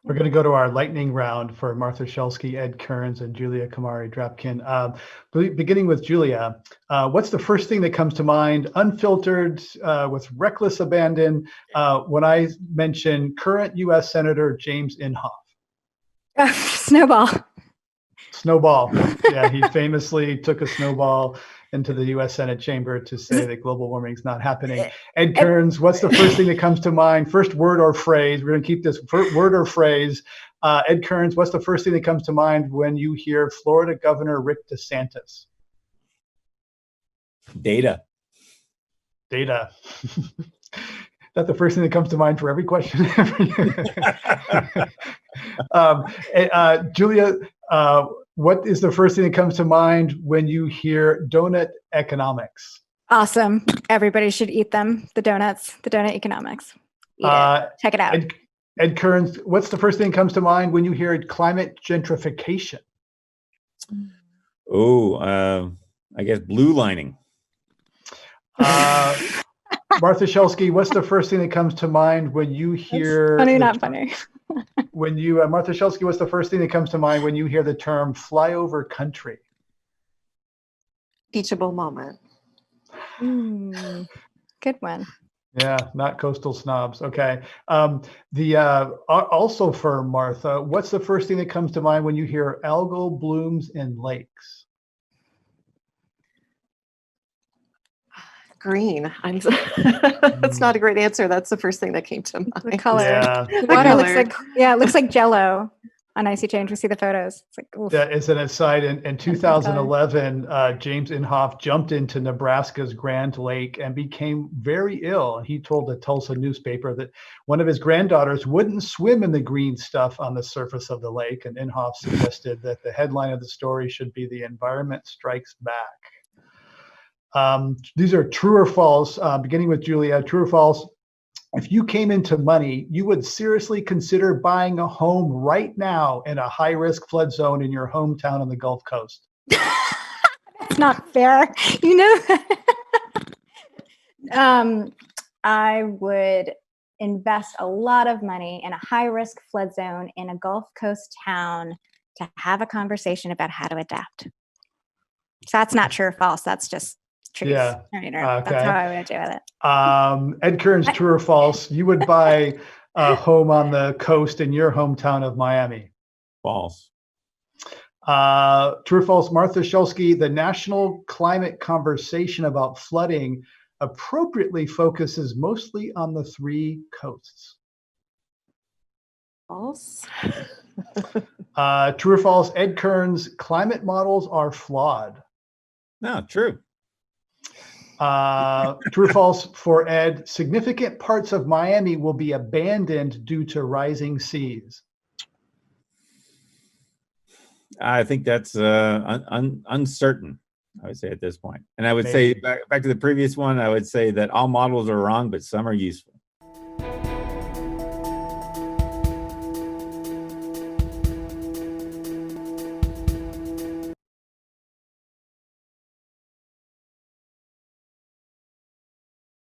We're going to go to our lightning round for Martha Shulski, Ed Kearns, and Julia Kumari Drapkin. Beginning with Julia, what's the first thing that comes to mind, unfiltered, with reckless abandon, when I mention current U.S. Senator James Inhofe? Snowball. Snowball. Yeah, he famously took a snowball into the U.S. Senate chamber to say that global warming is not happening. Ed Kearns, what's the first thing that comes to mind? First word or phrase. We're going to keep this word or phrase. Ed Kearns, what's the first thing that comes to mind when you hear Florida Governor Rick DeSantis? Data. Data. That's the first thing that comes to mind for every question. Julia, what is the first thing that comes to mind when you hear donut economics? Awesome. Everybody should eat them. The donuts, the donut economics. Eat it. Check it out. Ed Kearns, what's the first thing that comes to mind when you hear climate gentrification? Oh, I guess blue lining. Martha Shulski, what's the first thing that comes to mind when you hear... That's funny, not funny. When you, Martha Shulski, what's the first thing that comes to mind when you hear the term flyover country? Teachable moment. Good one. Yeah, not coastal snobs. Okay. Also for Martha, what's the first thing that comes to mind when you hear algal blooms in lakes? Green. That's not a great answer. That's the first thing that came to mind. The color. Yeah. The water looks like, it looks like Jello on ISeeChange. We see the photos. It's like, oof. Yeah, as an aside, in 2011, James Inhofe jumped into Nebraska's Grand Lake and became very ill. And he told the Tulsa newspaper that one of his granddaughters wouldn't swim in the green stuff on the surface of the lake. And Inhofe suggested that the headline of the story should be "The Environment Strikes Back." These are true or false, beginning with Julia. True or false? If you came into money, you would seriously consider buying a home right now in a high-risk flood zone in your hometown on the Gulf Coast. That's not fair. You know, I would invest a lot of money in a high-risk flood zone in a Gulf Coast town to have a conversation about how to adapt. So that's not true or false. That's just truth. Yeah. Okay. That's how I would do with it. Ed Kearns, true or false? You would buy a home on the coast in your hometown of Miami. False. True or false? Martha Shulski, the national climate conversation about flooding appropriately focuses mostly on the three coasts. False. True or false? Ed Kearns, climate models are flawed. No, true. True or false for Ed, significant parts of Miami will be abandoned due to rising seas. I think that's uncertain, I would say at this point. And I would say, back to the previous one, I would say that all models are wrong, but some are useful.